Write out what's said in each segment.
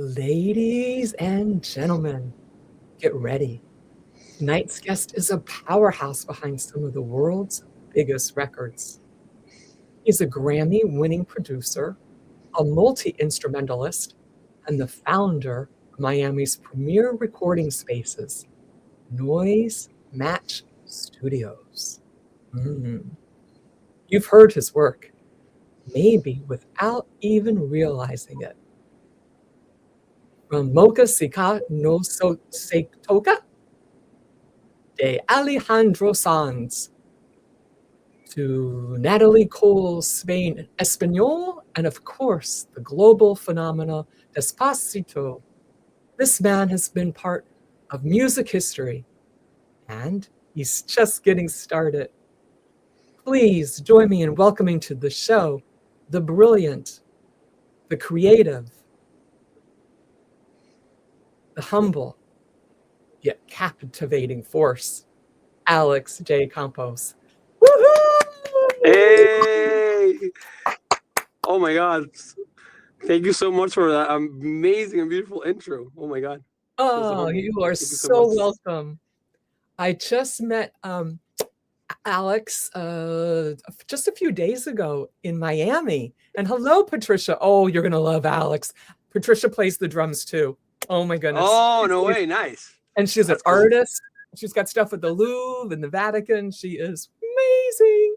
Ladies and gentlemen, get ready. Tonight's guest is a powerhouse behind some of the world's biggest records. He's a Grammy-winning producer, a multi-instrumentalist, and the founder of Miami's premier recording spaces, Noisematch Studios. You've heard his work, maybe without even realizing it. From Mocha Sika no Seitoka de Alejandro Sanz to Natalie Cole, Spain Espanol, and of course, the global phenomena Despacito. This man has been part of music history, and he's just getting started. Please join me in welcoming to the show the brilliant, the creative, the humble, yet captivating force, Alex J. Campos. Woohoo! Hey! Oh my God. Thank you so much for that amazing and beautiful intro. Oh my God. Oh, you are so welcome. I just met Alex just a few days ago in Miami. And hello, Patricia. Oh, you're going to love Alex. Patricia plays the drums too. Oh my goodness. Oh, no way. Nice. And she's an artist. She's got stuff at the Louvre and the Vatican. She is amazing.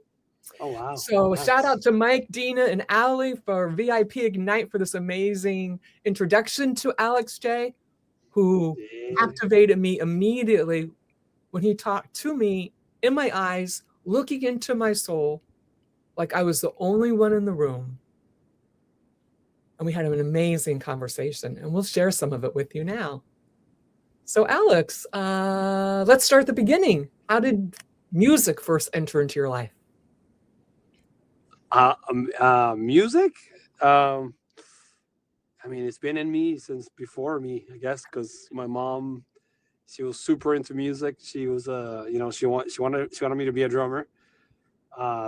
Oh, wow. So shout out to Mike, Dina, and Ali for VIP Ignite for this amazing introduction to Alex J, who captivated me immediately when he talked to me in my eyes, looking into my soul like I was the only one in the room. And we had an amazing conversation, and we'll share some of it with you now. So Alex, let's start at the beginning. How did music first enter into your life? Music? I mean, it's been in me since before me, I guess, because my mom, she was super into music. She was, she wanted me to be a drummer.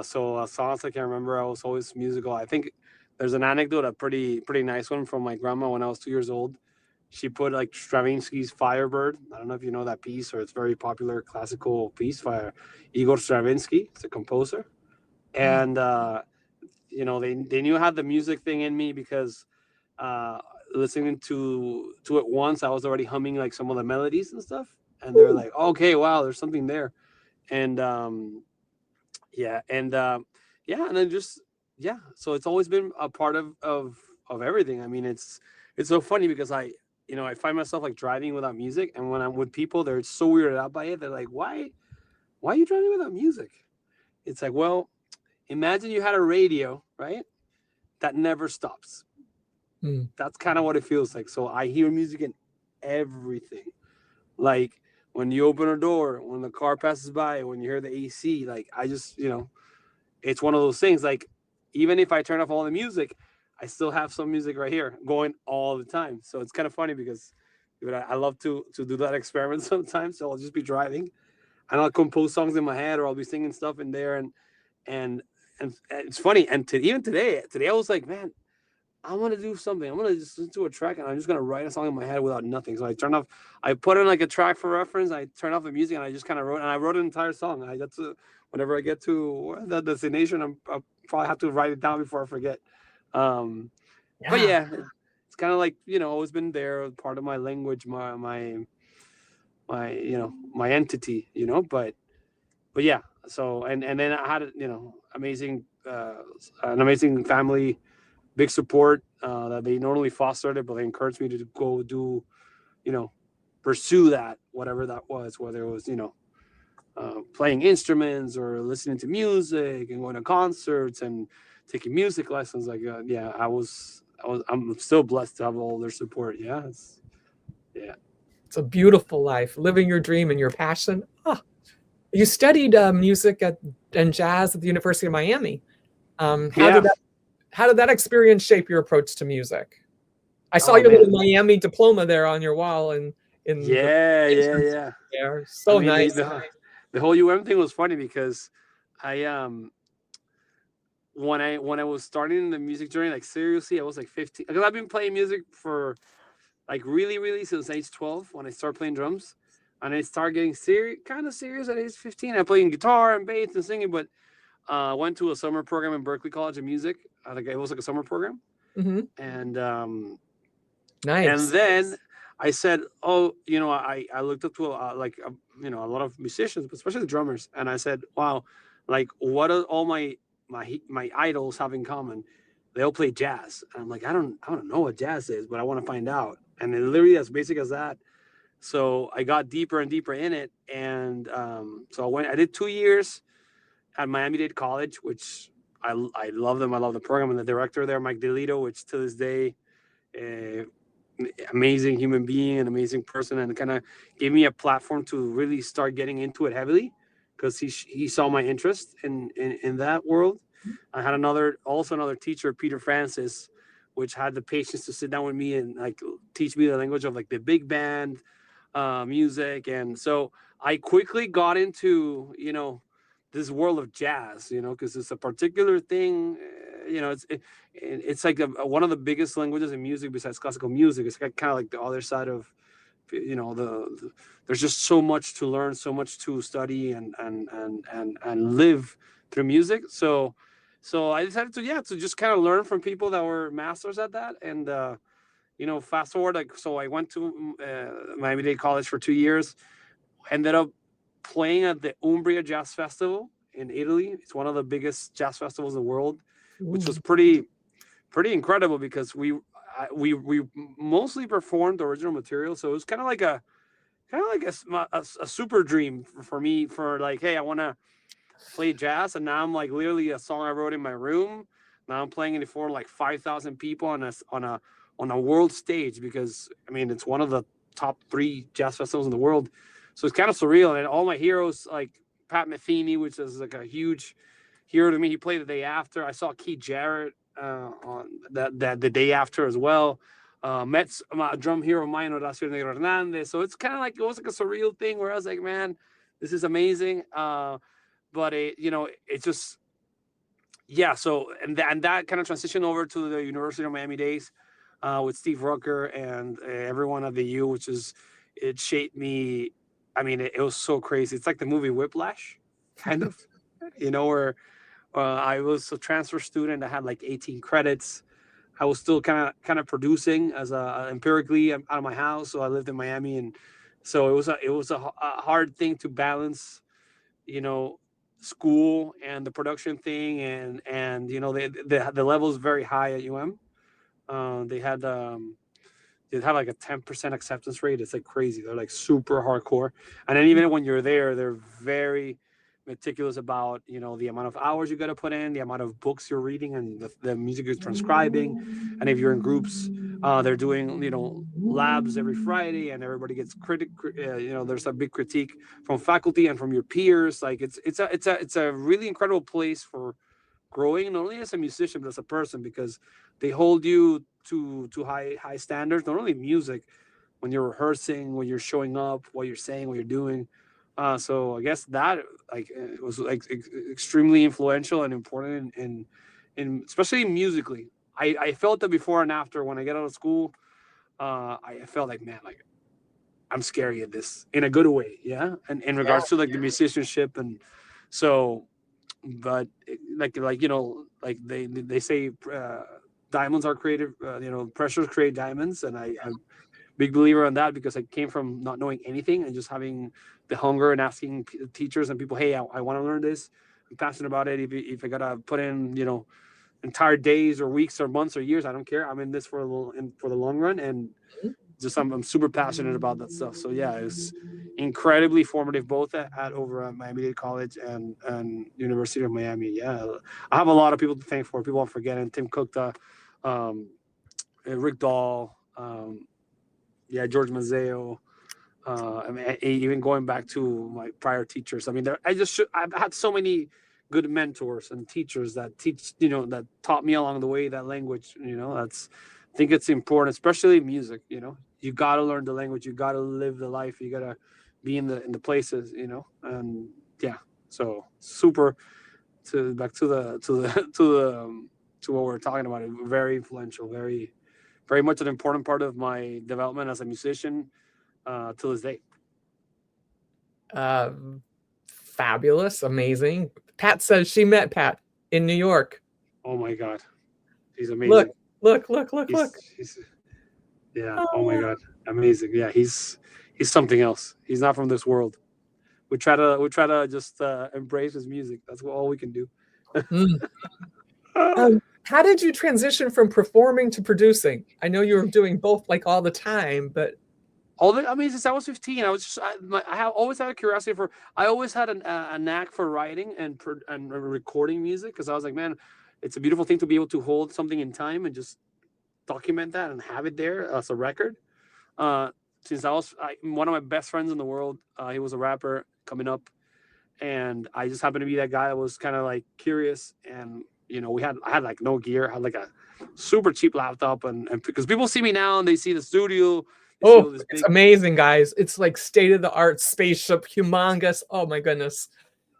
So songs I can remember, I was always musical. I think there's an anecdote, a pretty nice one from my grandma when I was 2 years old. She put like Stravinsky's Firebird. I don't know if you know that piece, or it's very popular classical piece by Igor Stravinsky. It's a composer, and they knew I had the music thing in me because listening to it once, I was already humming like some of the melodies and stuff, and they're like, okay, wow, there's something there, and and then just so it's always been a part of everything. I mean, it's so funny because I find myself like driving without music, and when I'm with people, they're so weirded out by it. They're like, why are you driving without music? It's like, well, imagine you had a radio, right, that never stops. That's kind of what it feels like. So I hear music in everything, like when you open a door, when the car passes by, when you hear the AC. Like I just it's one of those things. Like even if I turn off all the music, I still have some music right here going all the time. So it's kind of funny because I love to do that experiment sometimes. So I'll just be driving and I'll compose songs in my head, or I'll be singing stuff in there. And it's funny. And even today I was like, man, I want to do something. I'm going to just listen to a track and I'm just going to write a song in my head without nothing. So I put in like a track for reference. I turn off the music and I just kind of wrote an entire song. Whenever I get to the destination, I'll probably have to write it down before I forget. But yeah, it's kind of like, always been there, part of my language, my entity, but yeah. So, and then I had, amazing, an amazing family, big support, that they not only fostered it, but they encouraged me to go do, pursue that, whatever that was, whether it was, playing instruments or listening to music and going to concerts and taking music lessons. Like, I'm still blessed to have all their support. Yeah. It's a beautiful life, living your dream and your passion. Oh, you studied music and jazz at the University of Miami. How did that experience shape your approach to music? I saw your little Miami diploma there on your wall, and yeah. There, so nice. The whole thing was funny because I when I was starting the music journey, like seriously, I was like 15, because I've been playing music for like really since age 12 when I started playing drums, and I started getting kind of serious at age 15. I played guitar and bass and singing, but went to a summer program in Berklee College of Music. Like it was like a summer program, Mm-hmm. and Nice. then I said, oh, I looked up to a lot of musicians, but especially the drummers, and I said, wow, like what do all my idols have in common? They all play jazz. And I'm like, I don't know what jazz is, but I want to find out. And it literally as basic as that. So I got deeper and deeper in it, and so I did 2 years at Miami-Dade College, which I love them. I love the program, and the director there, Mike DeLito, which to this day, uh, amazing human being, an amazing person, and kind of gave me a platform to really start getting into it heavily because he saw my interest in that world. I had another teacher, Peter Francis, which had the patience to sit down with me and like teach me the language of like the big band music, and so I quickly got into this world of jazz, because it's a particular thing. It's like one of the biggest languages in music besides classical music. It's kind of like the other side of there's just so much to learn, so much to study and live through music. So I decided to just kind of learn from people that were masters at that. And fast forward, like, so I went to Miami-Dade College for 2 years, ended up playing at the Umbria Jazz Festival in Italy. It's one of the biggest jazz festivals in the world, which was pretty incredible because we mostly performed original material. So it was kind of like a super dream for me, for like, hey, I want to play jazz, and now I'm like literally a song I wrote in my room. Now I'm playing it for like 5,000 people on a world stage, because I mean it's one of the top 3 jazz festivals in the world. So it's kind of surreal, and all my heroes like Pat Metheny, which is like a huge hero to me. He played the day after. I saw Keith Jarrett on that the day after as well. Met a drum hero of mine, Horacio Negro Hernandez. So it's kind of like, it was like a surreal thing where I was like, man, this is amazing. But it's just, yeah. So and that kind of transitioned over to the University of Miami days with Steve Rucker and everyone at the U, it shaped me. I mean, it was so crazy. It's like the movie Whiplash, kind of, where I was a transfer student. I had like 18 credits. I was still kind of producing as empirically out of my house. So I lived in Miami, and so it was a hard thing to balance, you know, school and the production thing, and the level is very high at UM. They had like a 10% acceptance rate. It's like crazy. They're like super hardcore. And then even when you're there, they're very meticulous about, the amount of hours you got to put in, the amount of books you're reading, and the music you're transcribing. And if you're in groups, they're doing, labs every Friday, and everybody gets there's a big critique from faculty and from your peers. Like it's a really incredible place for growing, not only as a musician but as a person, because they hold you to high standards, not only music, when you're rehearsing, when you're showing up, what you're saying, what you're doing. So I guess that it was like extremely influential and important in especially musically. I felt that before and after. When I get out of school, I felt like, man, like I'm scary at this in a good way, yeah. And in regards to like the musicianship, and so, but like they say, diamonds are created. Pressures create diamonds, and I'm a big believer in that, because I came from not knowing anything and just having the hunger and asking teachers and people, hey, I want to learn this. I'm passionate about it. If I gotta put in, entire days or weeks or months or years, I don't care. I'm in this for the long run, and just I'm super passionate about that stuff. So yeah, it's incredibly formative, both at over at Miami-Dade College and University of Miami. Yeah, I have a lot of people to thank for. People I'm forgetting: Tim Cookta, Rick Dahl, George Mazzeo. I mean, even going back to my prior teachers. I mean, I've had so many good mentors and teachers that that taught me along the way that language. I think it's important, especially music. You got to learn the language. You got to live the life. You got to be in the places. And yeah. So super. Back to the to what we're talking about. Very influential. Very very much an important part of my development as a musician to this day. Fabulous, amazing. Pat says she met Pat in New York. Oh my God, he's amazing. Look. Yeah. Oh my God, amazing. Yeah, he's something else. He's not from this world. We try to just embrace his music. That's all we can do. How did you transition from performing to producing? I know you were doing both like all the time, but since I was 15, I have always had a curiosity for. I always had a knack for writing and recording music because I was like, man, it's a beautiful thing to be able to hold something in time and just document that and have it there as a record. Since one of my best friends in the world, he was a rapper coming up, and I just happened to be that guy that was kind of like curious. And I had like no gear, I had like a super cheap laptop, and because people see me now and they see the studio. It's amazing, guys. It's like state-of-the-art spaceship, humongous. Oh my goodness.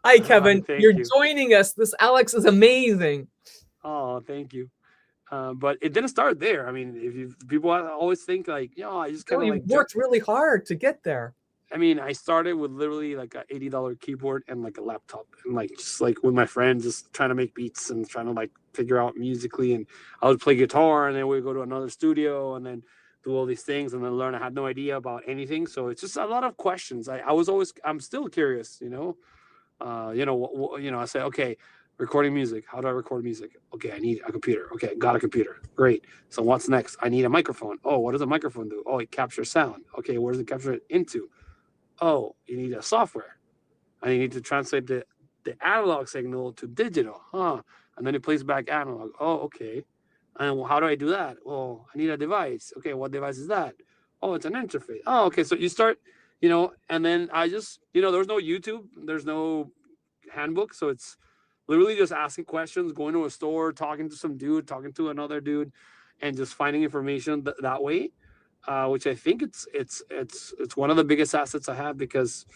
Hi, Kevin. You're joining us. This Alex is amazing. Oh, thank you. But it didn't start there. I mean, people always think like, I just kind of like worked really hard to get there. I mean, I started with literally like a $80 keyboard and like a laptop, and like just like with my friends, just trying to make beats and trying to like figure out musically. And I would play guitar, and then we'd go to another studio, and then do all these things, and then learn. I had no idea about anything, so it's just a lot of questions. I'm still curious, I say, okay, recording music. How do I record music? Okay, I need a computer. Okay, got a computer. Great. So what's next? I need a microphone. Oh, what does a microphone do? Oh, it captures sound. Okay, where does it capture it into? Oh, you need a software. And you need to translate the analog signal to digital. And then it plays back analog. Oh, okay. And how do I do that? Well, I need a device. Okay, what device is that? Oh, it's an interface. Oh, okay. So you start, and then I just, there's no YouTube. There's no handbook. So it's literally just asking questions, going to a store, talking to some dude, talking to another dude, and just finding information that way. Which I think it's one of the biggest assets I have, because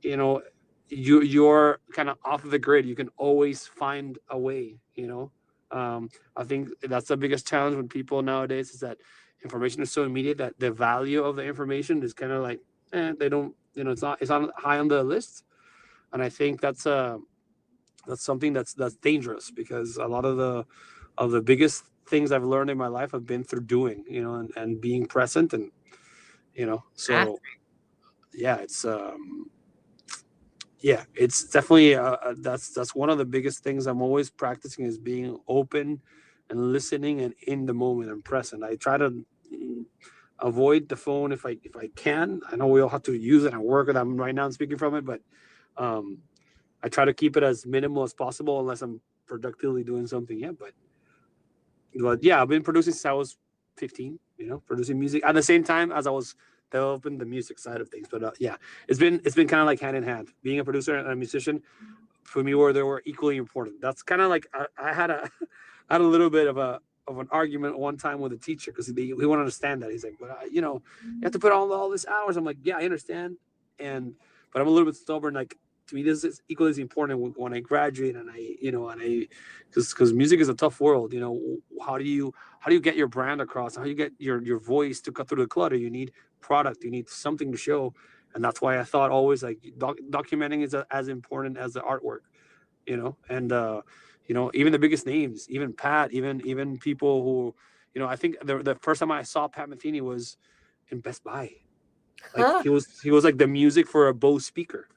you're kind of off of the grid. You can always find a way. I think that's the biggest challenge when people nowadays is that information is so immediate that the value of the information is kind of like they don't it's not high on the list. And I think that's something that's dangerous, because a lot of the biggest things I've learned in my life have been through doing, and being present, and so it's definitely that's one of the biggest things I'm always practicing, is being open and listening and in the moment and present. I try to avoid the phone if I can. I know we all have to use it and work with them right now. I'm speaking from it, but I try to keep it as minimal as possible unless I'm productively doing something. But yeah, I've been producing since I was 15, producing music at the same time as I was developing the music side of things. But it's been kind of like hand in hand. Being a producer and a musician, for me, they were equally important. That's kind of like I had a little bit of an argument one time with a teacher, because he wouldn't understand that. He's like, but you have to put all this hours. I'm like, yeah, I understand, but I'm a little bit stubborn. Like, to me, this is equally as important when I graduate, and because music is a tough world. How do you get your brand across? How do you get your voice to cut through the clutter? You need product. You need something to show, and that's why I thought always like documenting is as important as the artwork. And even the biggest names, even Pat, even people who, I think the first time I saw Pat Metheny was in Best Buy. Like he was like the music for a Bose speaker.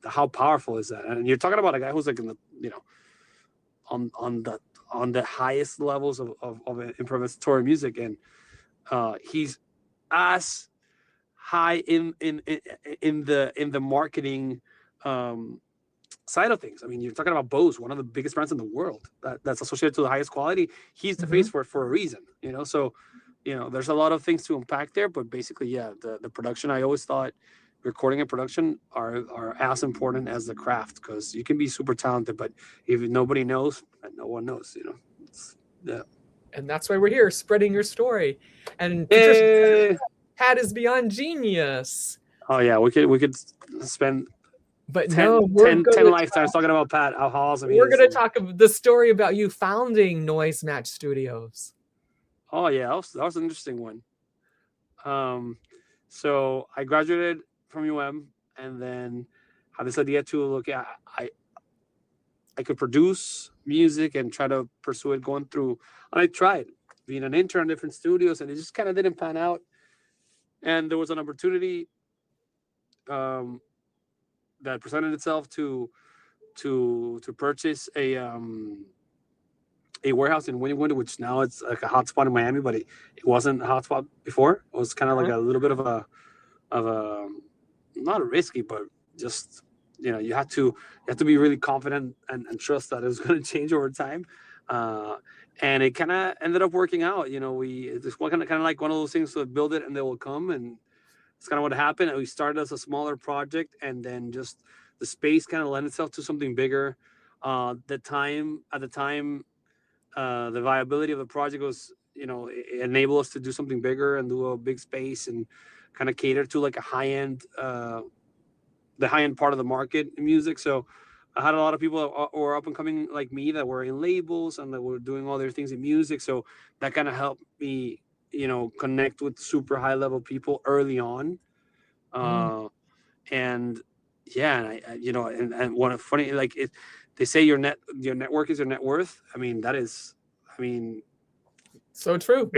How powerful is that? And you're talking about a guy who's like in the on the highest levels of improvisatory music, and he's as high in the marketing side of things. I mean, you're talking about Bose, one of the biggest brands in the world that's associated to the highest quality. He's the face for it for a reason. So there's a lot of things to unpack there, but basically, the production, I always thought recording and production are as important as the craft, because you can be super talented, but if nobody knows, no one knows. And that's why we're here, spreading your story. And Patricia, Pat is beyond genius. Oh yeah, we could spend 10 lifetimes talking about Pat. How awesome he is. We're going to talk about the story about you founding Noisematch Studios. Oh yeah, that was an interesting one. Um, so I graduated from UM, and then had this idea to look at I could produce music and try to pursue it going through. And I tried being an intern in different studios, and it just kind of didn't pan out. And there was an opportunity um, that presented itself to purchase a warehouse in Winnie, which now it's like a hotspot in Miami, but it wasn't a hotspot before. It was kind of like Uh-huh. a little bit of a not risky, but just you have to be really confident and trust that it was going to change over time. Uh, and it kind of ended up working out. It's kind of like one of those things to build it and they will come, and it's kind of what happened. And we started as a smaller project, and then just the space kind of lent itself to something bigger. At the time, the viability of the project was, it enabled us to do something bigger and do a big space and kind of cater to like a high end, the high end part of the market in music. So I had a lot of people that were up and coming like me that were in labels and that were doing all their things in music. So that kind of helped me, connect with super high level people early on. Mm. Uh, and yeah, and and what a funny, like they say your network is your net worth. I mean, that is, I mean, So true.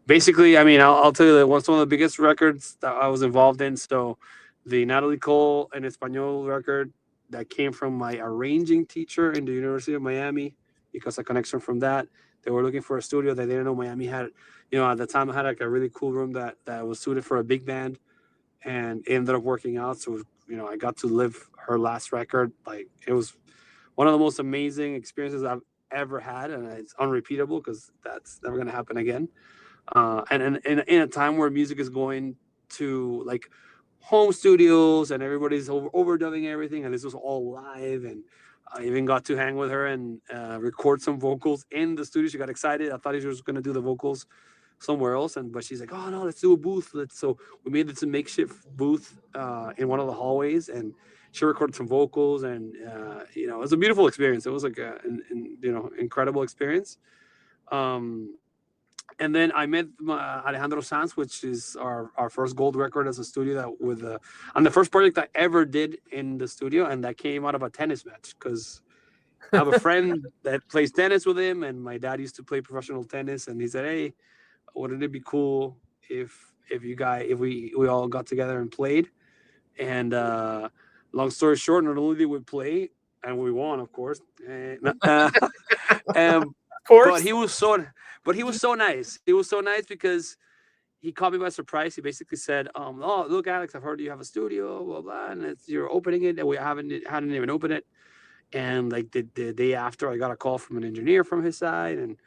basically, I mean, I'll tell you that one of the biggest records that I was involved in. So, the Natalie Cole and Espanol record that came from my arranging teacher in the University of Miami, because I connection from that. They were looking for a studio that they didn't know Miami had. At the time, I had like a really cool room that was suited for a big band, and it ended up working out. So, I got to live her last record. Like, it was one of the most amazing experiences I've ever had, and it's unrepeatable because that's never going to happen again. And in a time where music is going to like home studios and everybody's overdubbing everything, and this was all live, and I even got to hang with her and record some vocals in the studio. She got excited. I thought she was going to do the vocals somewhere else, but she's like, oh no, let's do a booth. So we made this a makeshift booth in one of the hallways, and she recorded some vocals, and it was a beautiful experience. It was like an incredible experience. um and then I met Alejandro Sanz, which is our first gold record as a studio on the first project I ever did in the studio, and that came out of a tennis match because I have a friend that plays tennis with him, and my dad used to play professional tennis, and he said, "Hey, wouldn't it be cool if we all got together and played?" And long story short, not only did we play and we won, of course, um, Of but course. he was so nice. He was so nice because he caught me by surprise. He basically said, "Oh, look, Alex, I've heard you have a studio, blah blah, and you're opening it, and we hadn't even opened it." And like the day after, I got a call from an engineer from his side, and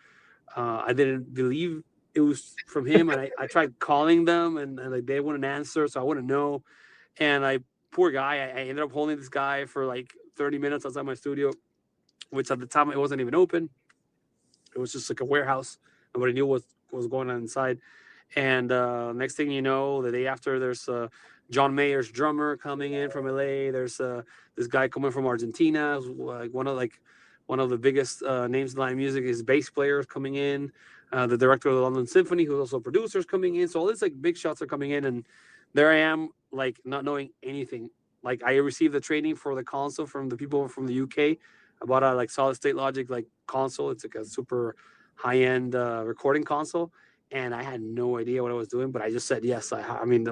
I didn't believe it was from him, and I tried calling them, and like they wouldn't answer, so I wouldn't know. And poor guy, I ended up holding this guy for like 30 minutes outside my studio, which at the time it wasn't even open. It was just like a warehouse. Nobody knew what was going on inside. And next thing you know, the day after, there's John Mayer's drummer coming in from LA. There's this guy coming from Argentina, like one of the biggest names in Latin music. His bass players coming in. The director of the London Symphony, who's also producers, coming in. So all these like big shots are coming in, and there I am, like not knowing anything. Like I received the training for the console from the people from the UK. I bought a like solid state Logic like console. It's like a super high end recording console, and I had no idea what I was doing, but I just said yes. I mean,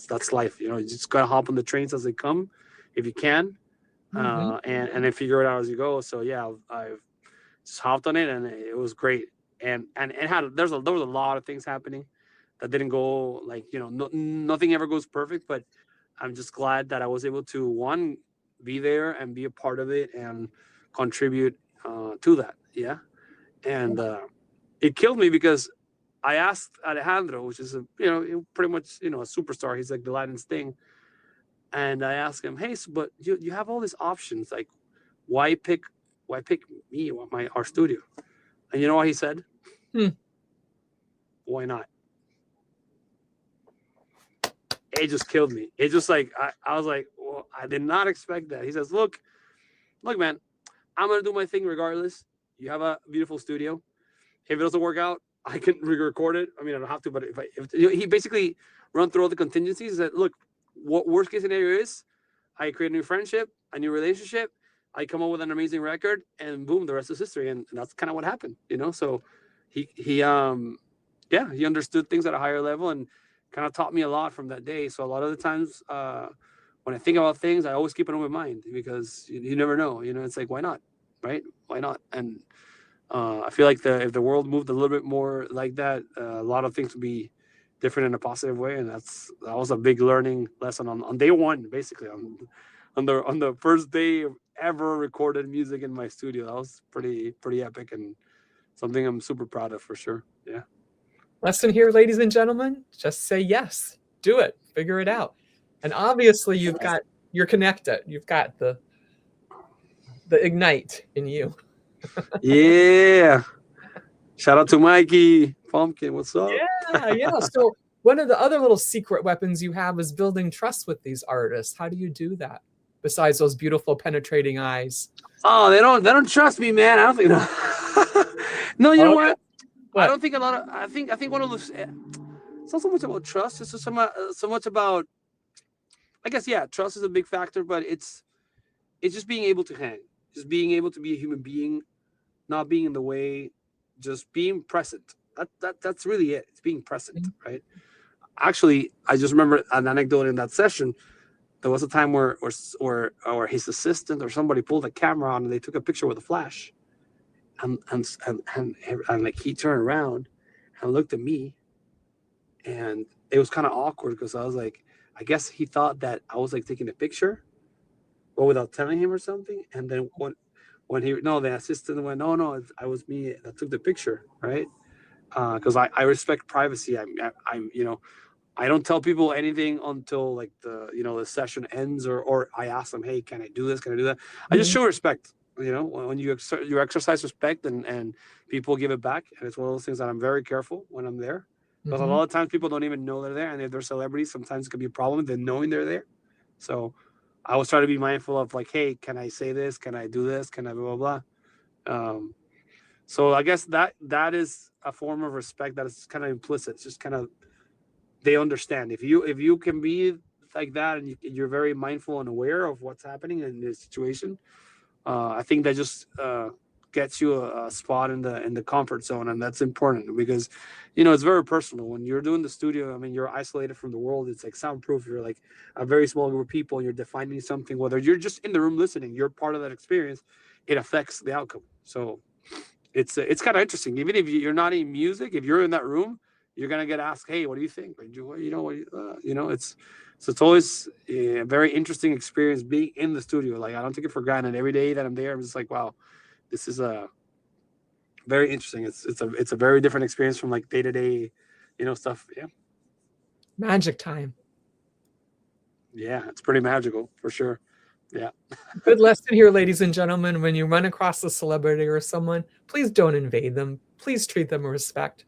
that's life. You just gotta hop on the trains as they come, if you can, Mhm. and then figure it out as you go. So yeah, I've just hopped on it, and it was great. And it had there was a lot of things happening that didn't go like nothing ever goes perfect, but I'm just glad that I was able to one be there and be a part of it and contribute to that. Yeah, and it killed me because I asked Alejandro, which is pretty much a superstar. He's like the Latin Sting, and I asked him, "Hey, so, but you have all these options. Like, why pick me, our studio?" And you know what he said? Hmm. Why not? It just killed me. It just like I was like, well, I did not expect that. He says, look, man, I'm gonna do my thing regardless. You have a beautiful studio. If it doesn't work out, I can re-record it. I mean, I don't have to, but if he basically run through all the contingencies that look, what worst case scenario is, I create a new friendship, a new relationship, I come up with an amazing record, and boom, the rest is history. And that's kind of what happened, you know. So he understood things at a higher level and kind of taught me a lot from that day. So a lot of the times, when I think about things, I always keep an open mind because you never know. You know, it's like, why not, right? Why not? And I feel like if the world moved a little bit more like that, a lot of things would be different in a positive way. And that was a big learning lesson on day one, basically on the first day of ever recorded music in my studio. That was pretty epic and something I'm super proud of for sure. Yeah. Lesson here, ladies and gentlemen, just say yes. Do it. Figure it out. And obviously you're connected. You've got the ignite in you. Yeah. Shout out to Mikey Pumpkin. What's up? Yeah. So one of the other little secret weapons you have is building trust with these artists. How do you do that? Besides those beautiful penetrating eyes. Oh, they don't trust me, man. I don't think no, you know what? I don't think a lot of I think one of those, it's not so much about trust, it's just so much about, I guess, yeah, trust is a big factor, but it's just being able to hang, just being able to be a human being, not being in the way, just being present. That's really it. It's being present, right? Actually, I just remember an anecdote in that session. There was a time where his assistant or somebody pulled a camera on and they took a picture with a flash, and like he turned around and looked at me, and it was kind of awkward because I was like, I guess he thought that I was like taking a picture, but without telling him or something. And then when the assistant went, no, I was me that took the picture, right? Because I respect privacy. I'm I don't tell people anything until like the session ends, or I ask them, hey, can I do this? Can I do that? I just show respect. When you exercise respect and people give it back, and it's one of those things that I'm very careful when I'm there, because a lot of times people don't even know they're there, and if they're celebrities, sometimes it could be a problem than knowing they're there. So I always try to be mindful of like, hey, can I say this? Can I do this? Can I blah blah blah? So I guess that is a form of respect that is kind of implicit. It's just kind of, they understand if you can be like that, and you're very mindful and aware of what's happening in this situation. I think that just gets you a spot in the comfort zone, and that's important because it's very personal when you're doing the studio. I mean, you're isolated from the world. It's like soundproof. You're like a very small group of people, and you're defining something. Whether you're just in the room listening, you're part of that experience. It affects the outcome. So it's kind of interesting. Even if you're not in music, if you're in that room, you're gonna get asked, "Hey, what do you think?" It's always a very interesting experience being in the studio. Like, I don't take it for granted. Every day that I'm there, I'm just like, wow, this is very interesting. It's a very different experience from like day to day, stuff. Yeah. Magic time. Yeah, it's pretty magical for sure. Yeah. Good lesson here, ladies and gentlemen. When you run across a celebrity or someone, please don't invade them. Please treat them with respect,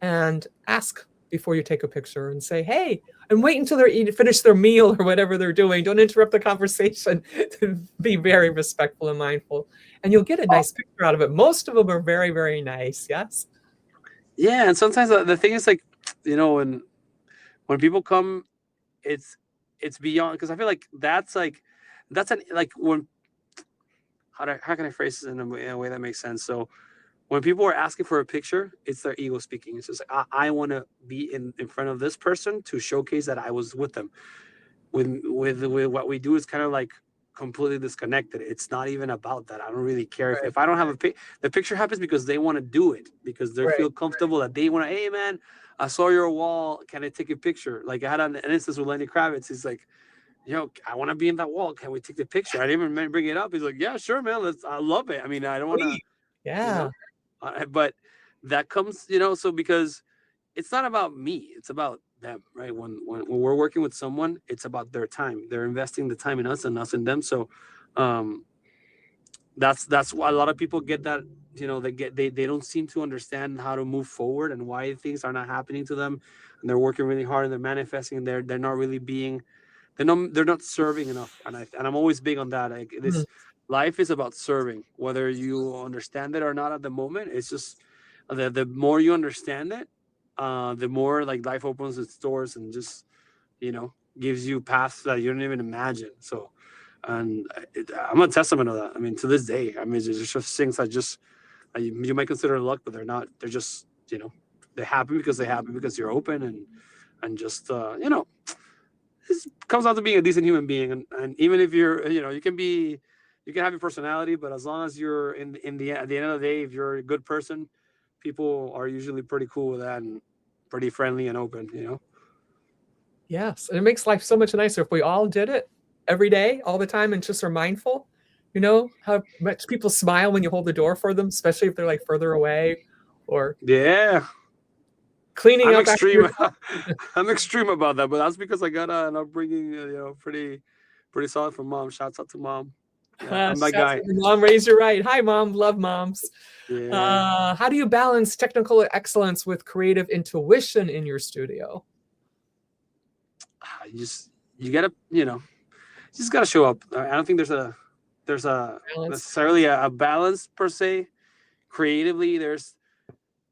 and ask before you take a picture and say, hey, and wait until they're finish their meal or whatever they're doing. Don't interrupt the conversation. Be very respectful and mindful, and you'll get a nice picture out of it. Most of them are very, very nice. Yes. Yeah, and sometimes the thing is like, when people come, it's beyond, because I feel like that's when, how can I phrase this in a way that makes sense? So when people are asking for a picture, it's their ego speaking. It's just like, I want to be in front of this person to showcase that I was with them. With what we do is kind of like completely disconnected. It's not even about that. I don't really care if I don't have the picture happens because they want to do it, because they feel comfortable that they want to, hey man, I saw your wall, can I take a picture? Like, I had an instance with Lenny Kravitz. He's like, I want to be in that wall. Can we take the picture? I didn't even bring it up. He's like, yeah, sure, man. I love it. I mean, I don't want to. Yeah. But that comes, so because it's not about me, it's about them, right? When we're working with someone, it's about their time. They're investing the time in us and us in them. So that's why a lot of people get that, they don't seem to understand how to move forward and why things are not happening to them. And they're working really hard and they're manifesting, and they're not really being, they're not serving enough. And I'm always big on that. Like, this life is about serving, whether you understand it or not at the moment. It's just, the more you understand it, the more like life opens its doors and just, gives you paths that you don't even imagine. So, and I'm a testament of that. I mean, to this day, I mean, there's just things that just you might consider luck, but they're not. They're just, they happen because they happen because you're open and just it comes out to being a decent human being. And even if you're, you can have your personality, but as long as you're in the at the end of the day, if you're a good person, people are usually pretty cool with that and pretty friendly and open. Yes, and it makes life so much nicer if we all did it every day, all the time, and just are mindful. You know how much people smile when you hold the door for them, especially if they're like further away, or Yeah, cleaning I'm up after your. extreme. I'm extreme about that, but that's because I got an upbringing, pretty solid from mom. Shouts out to mom. Yeah, I'm that Shouts guy. out to mom, raise your right. Hi, mom. Love moms. Yeah, How do you balance technical excellence with creative intuition in your studio? you just you gotta, you just gotta show up. I don't think there's a Balance. necessarily a balance per se. Creatively, there's,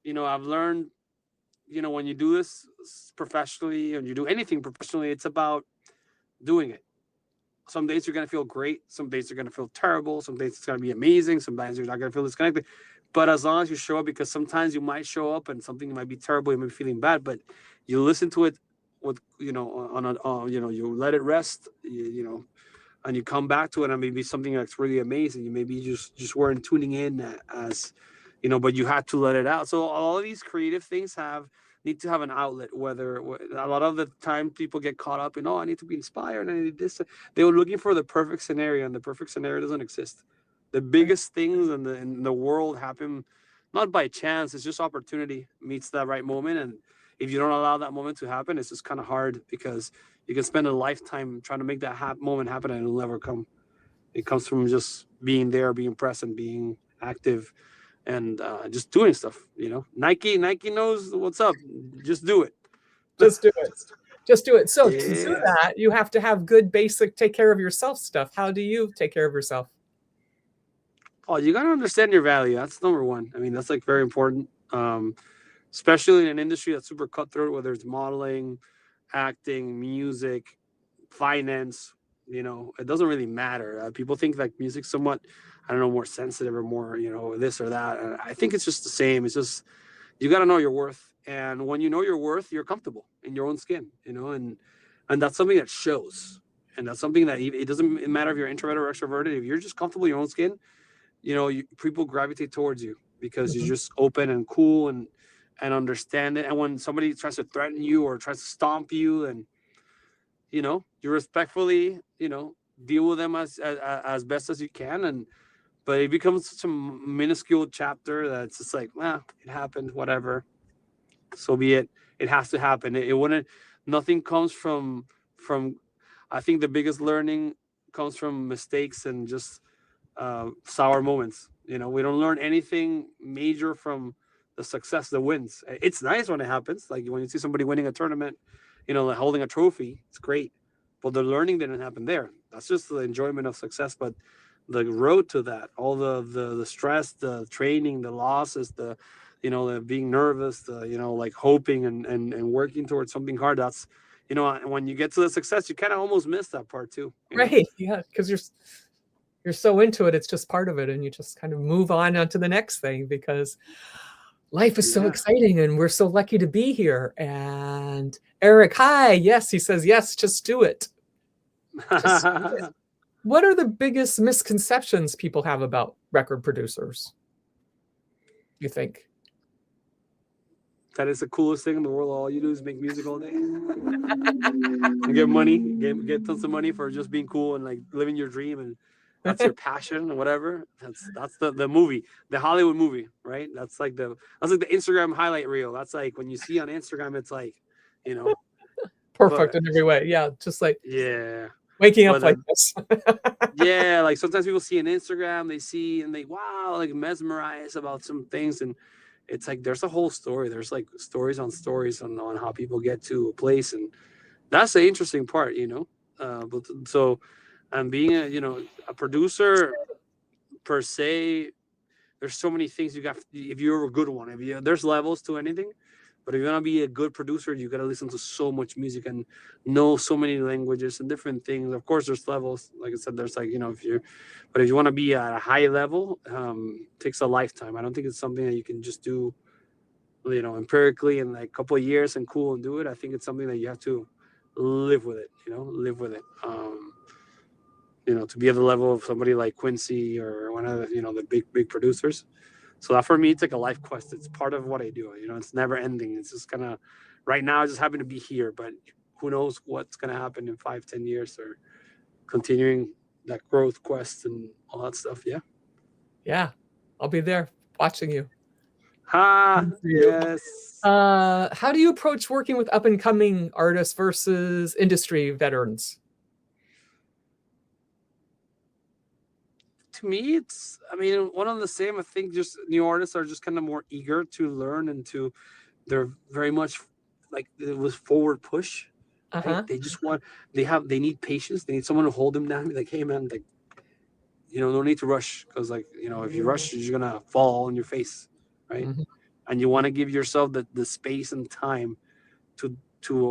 I've learned, when you do this professionally and you do anything professionally, it's about doing it. Some days you're gonna feel great. Some days you're gonna feel terrible. Some days it's gonna be amazing. Sometimes you're not gonna feel disconnected. But as long as you show up, because sometimes you might show up and something might be terrible, you might be feeling bad, but you listen to it with, you let it rest, and you come back to it, and maybe something that's really amazing. You maybe just weren't tuning in as, but you had to let it out. So all of these creative things need to have an outlet. Whether a lot of the time people get caught up in, oh, I need to be inspired, I need this. They were looking for the perfect scenario, and the perfect scenario doesn't exist. The biggest things in the world happen not by chance. It's just opportunity meets that right moment, and if you don't allow that moment to happen, it's just kind of hard, because you can spend a lifetime trying to make that moment happen, and it'll never come. It comes from just being there, being present, being active, and just doing stuff. Nike knows what's up. Just do it. Just do it. Just do it. So to do Yeah. that, you have to have good basic take care of yourself stuff. How do you take care of yourself? Oh, you gotta understand your value. That's number one. I mean, that's like very important. Especially in an industry that's super cutthroat, whether it's modeling, acting, music, finance. It doesn't really matter. People think like music's somewhat, I don't know, more sensitive or more, this or that. And I think it's just the same. It's just you got to know your worth, and when you know your worth, you're comfortable in your own skin. And that's something that shows, and that's something that it doesn't matter if you're introverted or extroverted. If you're just comfortable in your own skin, people gravitate towards you because you're Mhm. just open and cool and understand it. And when somebody tries to threaten you or tries to stomp you, and you respectfully, deal with them as best as you can. And but it becomes such a minuscule chapter that it's just like, well, it happened, whatever, so be it. It has to happen. It wouldn't. Nothing comes from. I think the biggest learning comes from mistakes and just sour moments. We don't learn anything major from the success, the wins. It's nice when it happens, like when you see somebody winning a tournament, like holding a trophy. It's great, but the learning didn't happen there. That's just the enjoyment of success. But the road to that, all the stress, the training, the losses, the being nervous, like hoping and working towards something hard. That's when you get to the success, you kind of almost miss that part too. Right. Yeah. Because you're so into it, it's just part of it, and you just kind of move on to the next thing because life is so Yeah. exciting and we're so lucky to be here. And Eric, hi. Yes, he says, yes, just do it. Just what are the biggest misconceptions people have about record producers, you think? That is the coolest thing in the world. All you do is make music all day and get money, get tons of money for just being cool and like living your dream, and that's your passion or whatever. That's the movie, the Hollywood movie, right? That's like the Instagram highlight reel. That's like when you see on Instagram, it's like, you know, Perfect but in every way. Yeah, just like yeah, waking up but like this. yeah, like sometimes people see on Instagram, they see and they wow, like mesmerized about some things, and it's like there's a whole story. There's like stories on how people get to a place, and that's the interesting part. But so, and being a producer per se, there's so many things you got. If you're a good one, there's levels to anything, but if you want to be a good producer, you got to listen to so much music and know so many languages and different things. Of course, there's levels. Like I said, there's like, but if you want to be at a high level, takes a lifetime. I don't think it's something that you can just do, empirically in like a couple of years and cool and do it. I think it's something that you have to live with it. Live with it. To be at the level of somebody like Quincy or one of the big producers. So that for me, it's like a life quest. It's part of what I do. It's never ending. It's just gonna, right now, I just happen to be here, but who knows what's gonna happen in 5-10 years, or continuing that growth quest and all that stuff. Yeah. Yeah, I'll be there watching you. Yes. How do you approach working with up and coming artists versus industry veterans? To me, one of the same. I think just new artists are just kind of more eager to learn, and they're very much like it was forward push. Right? They just they need patience. They need someone to hold them down. Be like, hey man, like, no need to rush, because like, if you rush, you're gonna fall on your face, right? Mm-hmm. And you want to give yourself the space and time to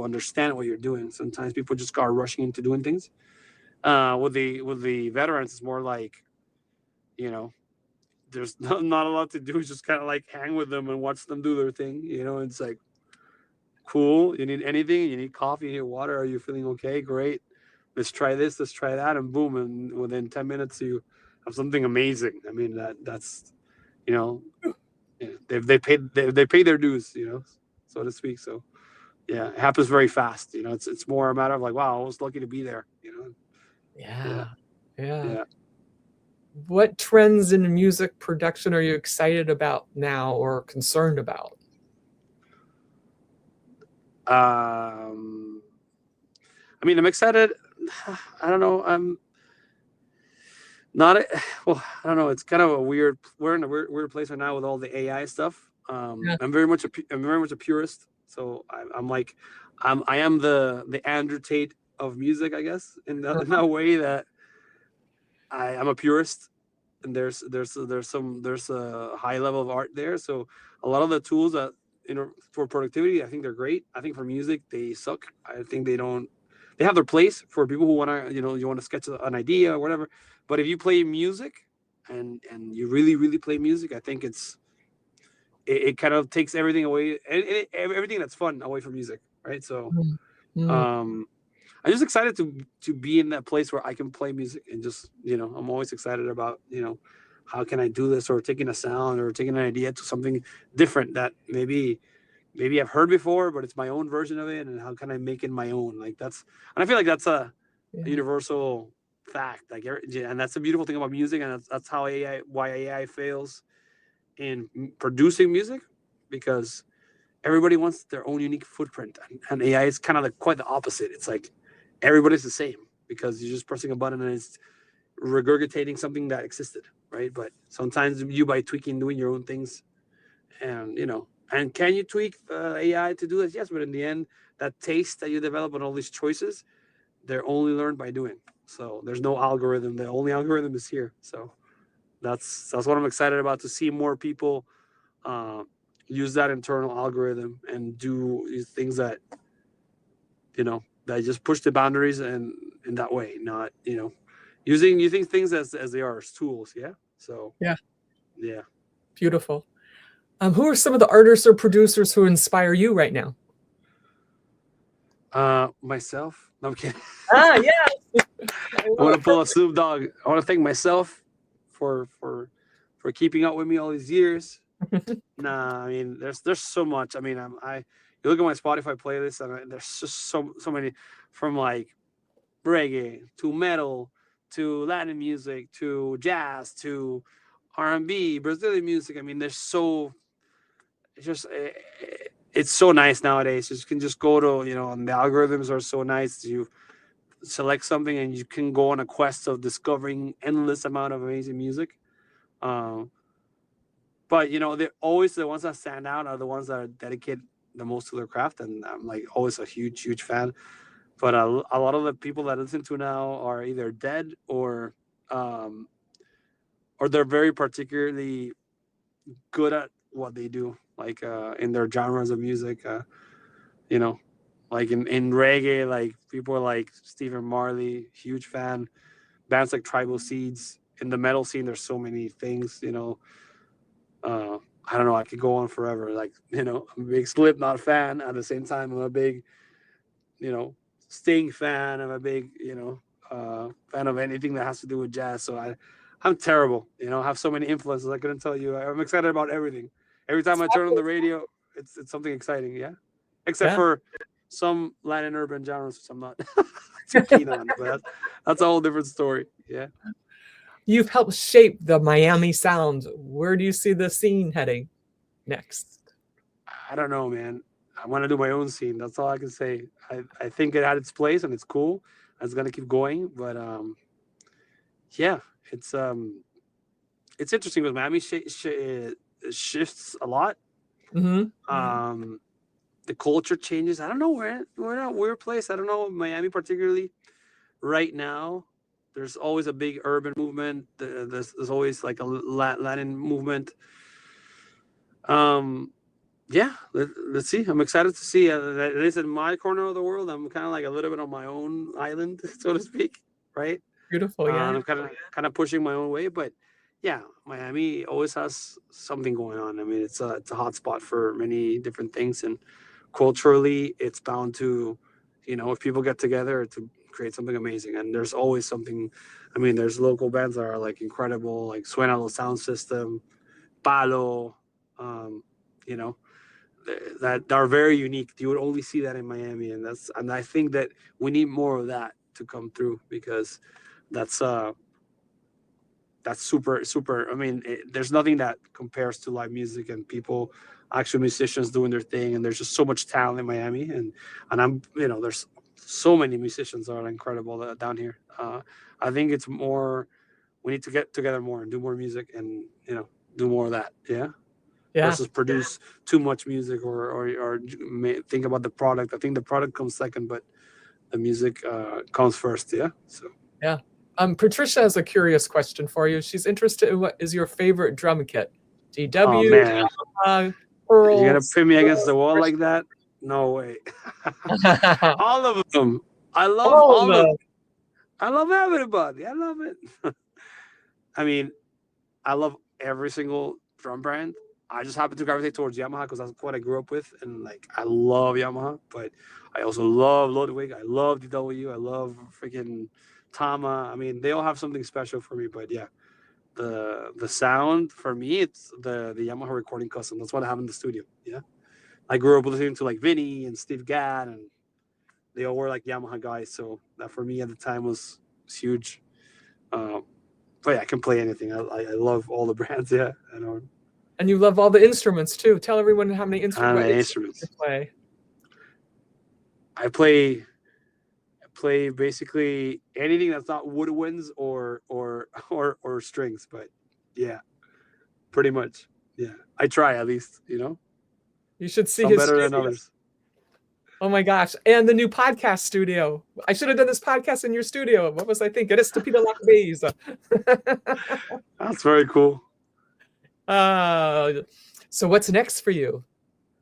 understand what you're doing. Sometimes people just are rushing into doing things. With the veterans, it's more like, there's not a lot to do. It's just kind of like hang with them and watch them do their thing. It's like, cool. You need anything? You need coffee? You need water? Are you feeling okay? Great. Let's try this. Let's try that. And boom. And within 10 minutes, you have something amazing. I mean, that's, they paid their dues, so to speak. So yeah, it happens very fast. It's more a matter of like, wow, I was lucky to be there. Yeah. What trends in music production are you excited about now or concerned about? I'm excited. I don't know. I'm not. Well, I don't know. It's kind of a weird. We're in a weird place right now with all the AI stuff. I'm very much a purist. So I am the Andrew Tate of music, I guess, in that way, that I'm a purist, and there's a high level of art there. So a lot of the tools that, for productivity, I think they're great. I think for music, they suck. I think they have their place for people who want to, you want to sketch an idea or whatever. But if you play music and you really, really play music, I think it kind of takes everything away, and everything that's fun away from music, right? So I'm just excited to be in that place where I can play music, and just, I'm always excited about, how can I do this, or taking a sound or taking an idea to something different that maybe I've heard before, but it's my own version of it, and how can I make it my own? Like and I feel like that's a universal fact. Like, and that's the beautiful thing about music, and that's why AI fails in producing music, because everybody wants their own unique footprint, and AI is kind of quite the opposite. It's like everybody's the same, because you're just pressing a button and it's regurgitating something that existed, right? But sometimes you, by tweaking, doing your own things, and and can you tweak AI to do this? Yes, but in the end, that taste that you develop and all these choices, they're only learned by doing. So there's no algorithm. The only algorithm is here. So that's what I'm excited about, to see more people use that internal algorithm and do things that that just push the boundaries, and in that way, not using things as they are, as tools. So Beautiful. Who are some of the artists or producers who inspire you right now? Myself. No, I'm kidding. Yeah. I want to pull a Snoop Dogg. I want to thank myself for keeping up with me all these years. Nah, I mean, there's so much. I mean, you look at my Spotify playlist, and there's just so many, from like reggae to metal to Latin music to jazz to R&B, Brazilian music. I mean, it's so nice nowadays. You can just go to, and the algorithms are so nice. You select something and you can go on a quest of discovering endless amount of amazing music. But they're always the ones that stand out are the ones that are dedicated the most to their craft, and I'm like always a huge fan. But a lot of the people that I listen to now are either dead, or they're very particularly good at what they do, like in their genres of music. You know, like in reggae, like people are like Stephen Marley, huge fan. Bands like Tribal Seeds. In the metal scene, there's so many things. I don't know. I could go on forever. Like, I'm a big Slipknot fan. At the same time, I'm a big, Sting fan. I'm a big, fan of anything that has to do with jazz. So I'm terrible. I have so many influences. I couldn't tell you. I'm excited about everything. Every time I turn on the radio, it's something exciting. Yeah, except Yeah. for some Latin urban genres, which I'm not too keen on. But that's a whole different story. Yeah. You've helped shape the Miami sound. Where do you see the scene heading next? I don't know, man. I want to do my own scene. That's all I can say. I think it had its place and it's cool. It's gonna keep going, but yeah, it's interesting with Miami. Shifts a lot. Mm-hmm. The culture changes. I don't know, we're in a weird place. I don't know Miami particularly right now. There's always a big urban movement. There's always like a Latin movement. Yeah, let's see. I'm excited to see. At least in my corner of the world, I'm kind of like a little bit on my own island, so to speak, right? Beautiful, yeah. I'm kind of pushing my own way, but yeah, Miami always has something going on. I mean, it's a hot spot for many different things, and culturally, it's bound to, if people get together to create something amazing. And there's always something. I mean, there's local bands that are like incredible, like Suena Lo Sound System, Palo, you know, that are very unique. You would only see that in Miami, and I think that we need more of that to come through, because that's super. I mean, there's nothing that compares to live music and people, actual musicians doing their thing, and there's just so much talent in Miami, and I'm there's so many musicians that are incredible down here. I think it's more, we need to get together more and do more music, and do more of that. Yeah. Versus produce too much music or think about the product. I think the product comes second, but the music comes first. Yeah. So. Yeah. Patricia has a curious question for you. She's interested in what is your favorite drum kit? DW, Oh man, Pearl. you're gonna put me against the wall like that? No way. All of them. I love all of them. I love everybody. I love it. I mean, I love every single drum brand. I just happen to gravitate towards Yamaha because that's what I grew up with, and like I love Yamaha, but I also love Ludwig. I love DW. I love freaking Tama. I mean, they all have something special for me. But yeah, the sound for me, it's the Yamaha recording custom. That's what I have in the studio. Yeah, I grew up listening to like Vinny and Steve Gadd, and they all were like Yamaha guys. So that for me at the time was huge. But yeah, I can play anything. I love all the brands. Yeah, I know. And you love all the instruments too. Tell everyone how many instruments you play. I play basically anything that's not woodwinds or strings. But yeah, pretty much. Yeah, I try at least. You should see some his better studio. than others. Oh my gosh. And the new podcast studio. I should have done this podcast in your studio. What was I thinking? Estúpido la cabeza. That's very cool. So what's next for you?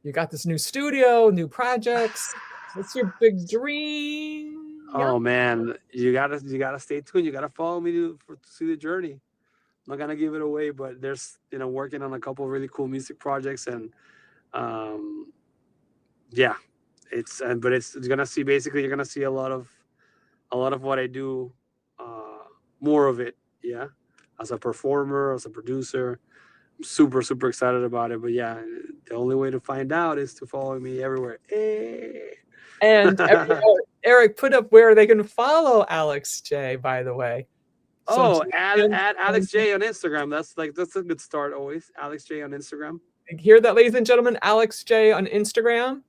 You got this new studio, new projects. What's your big dream? Oh man, you gotta stay tuned. You gotta follow me to see the journey. I'm not gonna give it away, but there's working on a couple of really cool music projects, and yeah, but it's gonna see, basically you're gonna see a lot of what I do, more of it. Yeah, as a performer, as a producer. I'm super excited about it. But yeah, the only way to find out is to follow me everywhere. Hey. And Eric, put up where they can follow Alex J, by the way. So add Alex J on Instagram. That's a good start always. Alex J on Instagram. Hear that, ladies and gentlemen?Alex J on Instagram.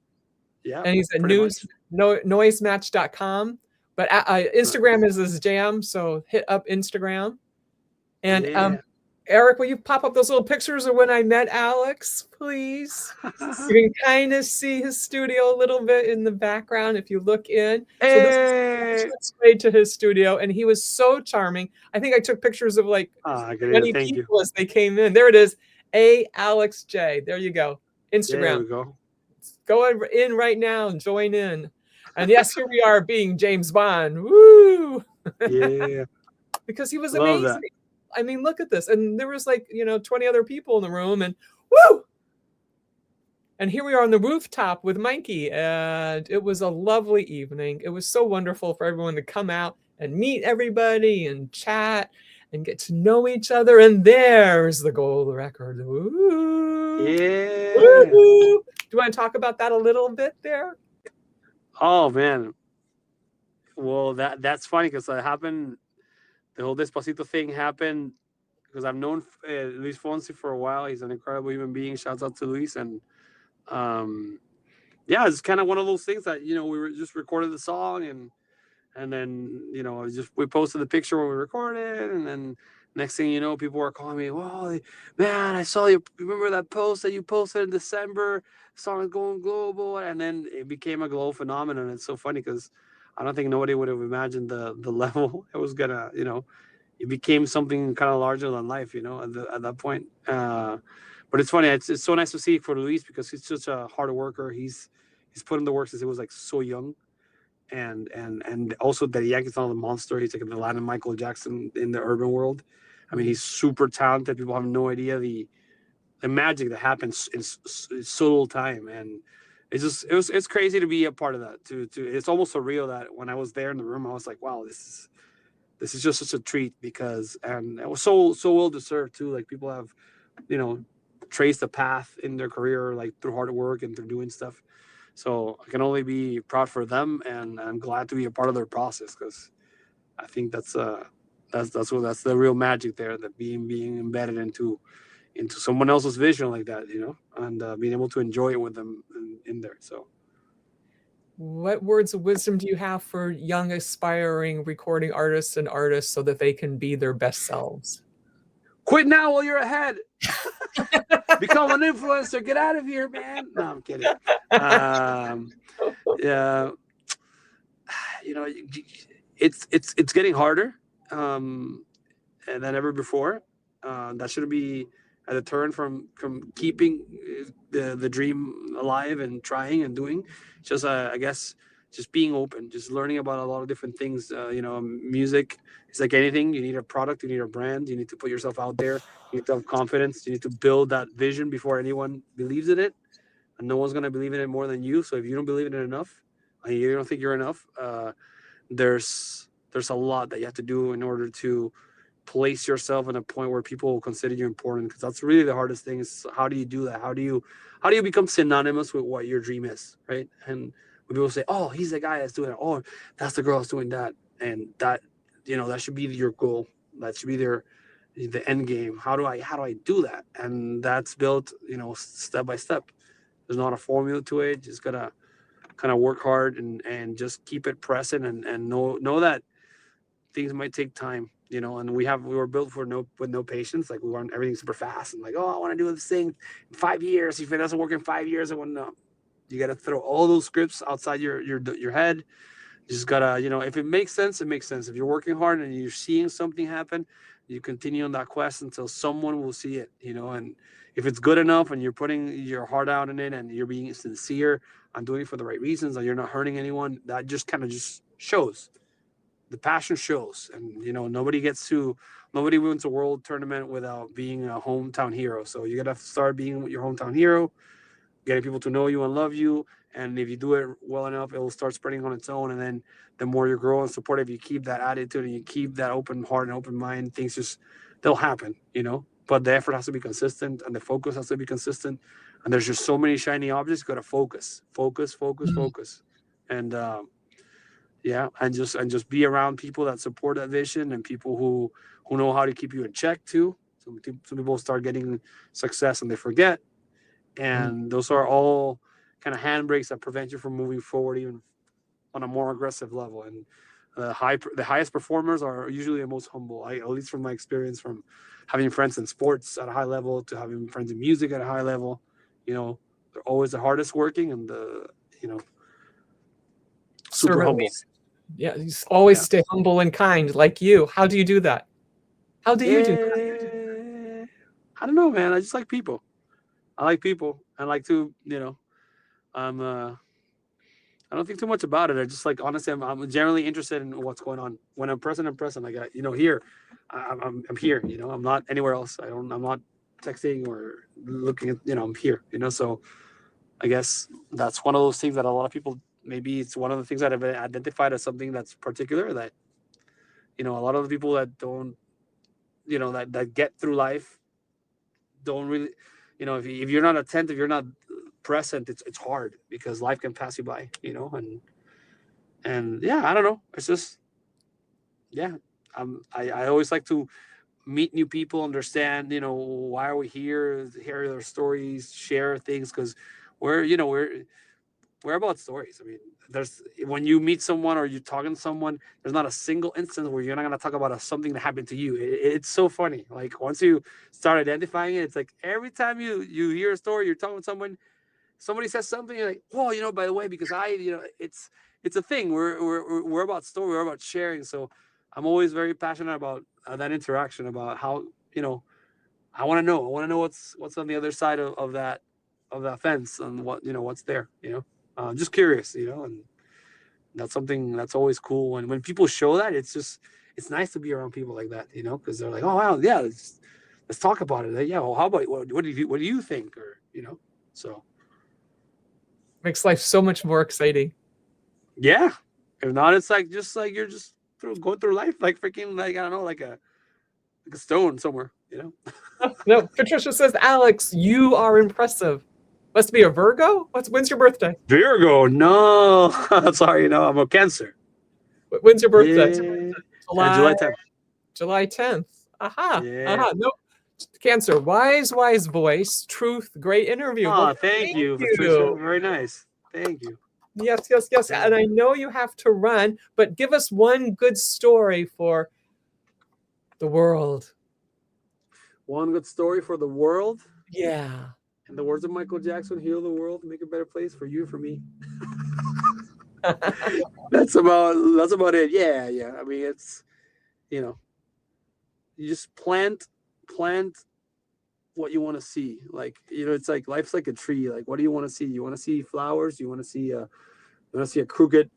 Yeah. And he's at noisematch.com. But Instagram is his jam, so hit up Instagram. And Eric, will you pop up those little pictures of when I met Alex, please? You can kind of see his studio a little bit in the background if you look in. Hey. So this is straight to his studio, and he was so charming. I think I took pictures of like 20 people as they came in. There it is. Alex J. There you go. Instagram. There we go. Go in right now and join in. And yes, here we are being James Bond. Woo! Yeah. Because he was Love amazing. that. I mean, look at this. And there was like, 20 other people in the room and woo! And here we are on the rooftop with Mikey. And it was a lovely evening. It was so wonderful for everyone to come out and meet everybody and chat and get to know each other. And there's the gold record. Woo! Yeah. Woo-hoo! Do you want to talk about that a little bit there? Oh man. Well, that's funny because it happened. The whole Despacito thing happened because I've known Luis Fonsi for a while. He's an incredible human being. Shouts out to Luis. And yeah, it's kind of one of those things that we were just recorded the song and then we posted the picture when we recorded, and then next thing you know, people were calling me, "Wow, man, I saw you. Remember that post that you posted in December? Song is going global," and then it became a global phenomenon. It's so funny because I don't think nobody would have imagined the level it was gonna. It became something kind of larger than life. At that point. But it's funny. It's so nice to see for Luis because he's such a hard worker. He's put in the work since he was like so young. And also that Yankees not the monster. He's like the Latin Michael Jackson in the urban world. I mean, he's super talented. People have no idea the magic that happens in so little time, and it's crazy to be a part of that. To it's almost surreal that when I was there in the room, I was like, wow, this is just such a treat and it was so well deserved too. Like people have traced a path in their career like through hard work and through doing stuff. So I can only be proud for them, and I'm glad to be a part of their process because I think that's the real magic there, that being embedded into someone else's vision like that, and being able to enjoy it with them in there. So, what words of wisdom do you have for young, aspiring recording artists so that they can be their best selves? Quit now while you're ahead. Become an influencer. Get out of here, man. No, I'm kidding. Yeah, it's getting harder than ever before. That shouldn't be a deterrent from keeping the dream alive and trying and doing. Just I guess just being open, just learning about a lot of different things. Music is like anything. You need a product, you need a brand, you need to put yourself out there. You need to have confidence. You need to build that vision before anyone believes in it, and no one's gonna believe in it more than you. So if you don't believe in it enough, and you don't think you're enough, there's a lot that you have to do in order to place yourself in a point where people will consider you important, because that's really the hardest thing. Is how do you do that? How do you become synonymous with what your dream is, right? And when people say, oh, he's the guy that's doing it, oh, that's the girl that's doing that, and that that should be your goal, that should be the end game. How do I do that? And that's built step by step. There's not a formula to it. Just gotta kind of work hard and just keep it present, and know that things might take time, and we were built with no patience. Like we want everything super fast and like, oh, I want to do this thing in 5 years. If it doesn't work in 5 years, I want to. You got to throw all those scripts outside your head. You just gotta, if it makes sense, it makes sense. If you're working hard and you're seeing something happen, you continue on that quest until someone will see it, and if it's good enough and you're putting your heart out in it and you're being sincere on doing it for the right reasons and you're not hurting anyone, that just kind of just shows. The passion shows, and nobody wins a world tournament without being a hometown hero. So you gotta start being your hometown hero, getting people to know you and love you. And if you do it well enough, it will start spreading on its own. And then the more you grow and supportive, you keep that attitude and you keep that open heart and open mind, things they'll happen, But the effort has to be consistent and the focus has to be consistent. And there's just so many shiny objects. You got to focus. And yeah, and just be around people that support that vision and people who know how to keep you in check too. Some people start getting success and they forget. And those are all kind of handbrakes that prevent you from moving forward even on a more aggressive level. And the highest performers are usually the most humble. At least from my experience, from having friends in sports at a high level to having friends in music at a high level, they're always the hardest working and the super humble. Yeah, you always stay humble and kind, like you. How do you do that? How do you do that? I don't know, man. I just like people. I like people. I like to, I'm I don't think too much about it. I just like honestly, I'm generally interested in what's going on. When I'm present, I'm present. Like here, I'm here. I'm not anywhere else. I'm not texting or looking at. I'm here. So I guess that's one of those things that a lot of people, maybe it's one of the things that have identified as something that's particular, that a lot of the people that don't, that get through life don't really, if you're not attentive, you're not present, it's hard because life can pass you by, and yeah, I don't know, it's just, yeah, I always like to meet new people, understand, why are we here, hear their stories, share things, because we're about stories. I mean, there's when you meet someone or you're talking to someone, there's not a single instance where you're not gonna talk about something that happened to you. It's so funny. Like once you start identifying it, it's like every time you hear a story, you're talking to someone, somebody says something, you're like, oh, by the way, because it's a thing. We're about story, we're about sharing. So I'm always very passionate about that interaction, about how I want to know. I want to know what's on the other side of that fence, and what's there. Just curious. And that's something that's always cool. And when people show that, it's nice to be around people like that. Because they're like, oh wow, yeah, let's talk about it. Yeah, well, how about what do you think? Or so Makes life so much more exciting. yeah. If not, it's like just like you're just going through life like freaking like I don't know like a stone somewhere. No, Patricia says, Alex, you are impressive. Must be a Virgo? When's your birthday? Virgo, no. Sorry, I'm a Cancer. When's your birthday? Yeah. July July 10th. July 10th. Aha. Yeah. Aha. No. Cancer. Wise voice. Truth. Great interview. Oh, Well, thank you, Patricia. you. Very nice. Thank you. Yes, yes, yes. And I know you have to run, but give us one good story for the world. One good story for the world. Yeah. In the words of Michael Jackson, heal the world, make a better place for you, for me. That's about it. Yeah, yeah. I mean, it's you just plant what you want to see. Like it's like life's like a tree. Like, what do you want to see? You want to see flowers? You want to see a crooked,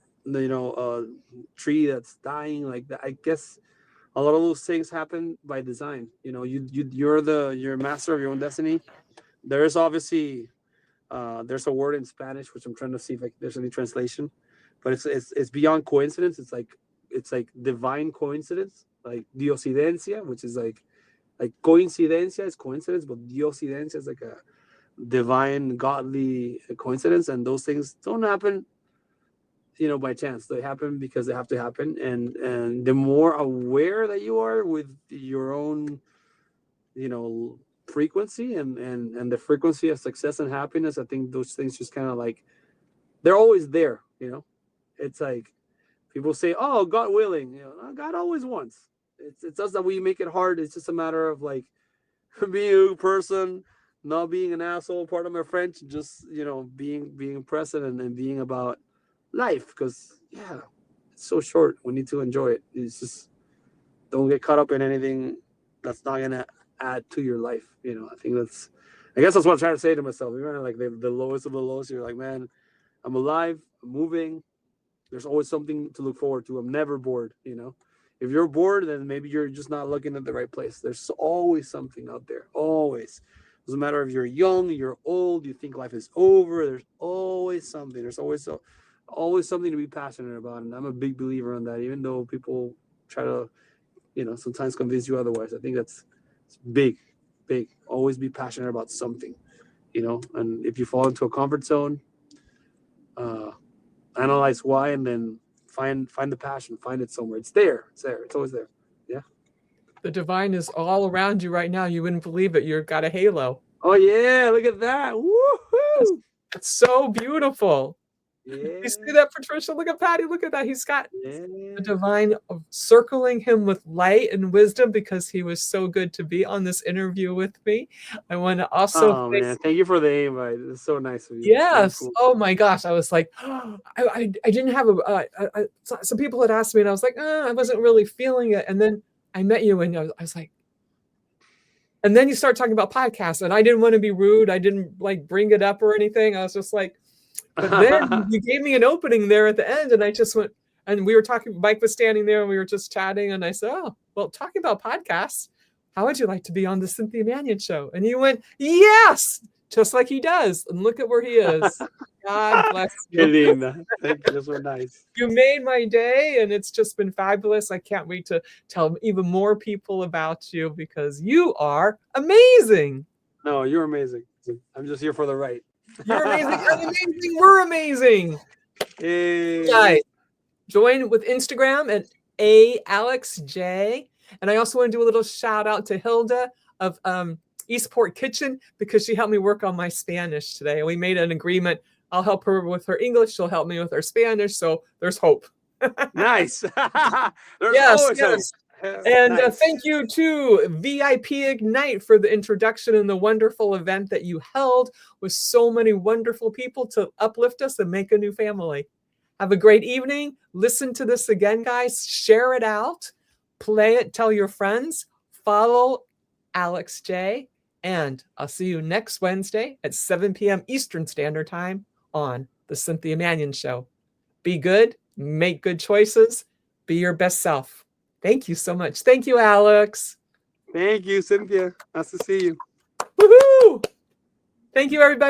tree that's dying? Like that. I guess a lot of those things happen by design. You're a master of your own destiny. There's obviously there's a word in Spanish which I'm trying to see if there's any translation, but it's beyond coincidence. It's like divine coincidence, like diosidencia, which is like coincidencia is coincidence, but diosidencia is like a divine godly coincidence, and those things don't happen by chance. They happen because they have to happen, and the more aware that you are with your own frequency and the frequency of success and happiness, I think those things just kind of like they're always there. It's like people say, oh, God willing, God always wants. It's us that we make it hard. It's just a matter of like being a person, not being an asshole, part of my French, just being present and being about life, because yeah, it's so short. We need to enjoy it. It's just don't get caught up in anything that's not gonna add to your life. I guess that's what I'm trying to say to myself. Even like the lowest of the lowest, you're like, man, I'm alive, I'm moving. There's always something to look forward to. I'm never bored. If you're bored, then maybe you're just not looking at the right place. There's always something out there. Always. Doesn't matter if you're young, you're old, you think life is over. There's always something. There's always something to be passionate about. And I'm a big believer in that, even though people try to, sometimes convince you otherwise. I think it's big. Always be passionate about something, and if you fall into a comfort zone, analyze why, and then find the passion, find it somewhere. It's there. It's always there. Yeah. The divine is all around you right now. You wouldn't believe it. You've got a halo. Oh yeah, look at that. Woohoo! It's so beautiful. Yeah. You see that, Patricia? Look at Patty. Look at that. He's got the Yeah. divine circling him with light and wisdom because he was so good to be on this interview with me. I want to also man, thank you for the invite. It's so nice of you. Yes. Cool. Oh my gosh. I was like, I didn't have some people had asked me, and I was like, I wasn't really feeling it. And then I met you, and I was like, And then you start talking about podcasts, and I didn't want to be rude. I didn't like bring it up or anything. I was just like, but then you gave me an opening there at the end, and I just went, and we were talking, Mike was standing there and we were just chatting, and I said, oh, well, talking about podcasts, how would you like to be on the Cynthia Manion Show? And he went, yes, just like he does. And look at where he is. God bless you. Thank you. That's so nice. You made my day, and it's just been fabulous. I can't wait to tell even more people about you because you are amazing. No, you're amazing. I'm just here for the right. You're amazing. I'm amazing. We're amazing. Hey. Guys, join with Instagram at AlexJ. And I also want to do a little shout out to Hilda of Eastport Kitchen because she helped me work on my Spanish today. And we made an agreement. I'll help her with her English. She'll help me with her Spanish. So there's hope. Nice. There's always hope. And nice. Thank you to VIP Ignite for the introduction and the wonderful event that you held with so many wonderful people to uplift us and make a new family. Have a great evening. Listen to this again, guys. Share it out. Play it. Tell your friends. Follow Alex J. And I'll see you next Wednesday at 7 p.m. Eastern Standard Time on The Cynthia Manion Show. Be good. Make good choices. Be your best self. Thank you so much. Thank you, Alex. Thank you, Cynthia. Nice to see you. Woohoo! Thank you, everybody.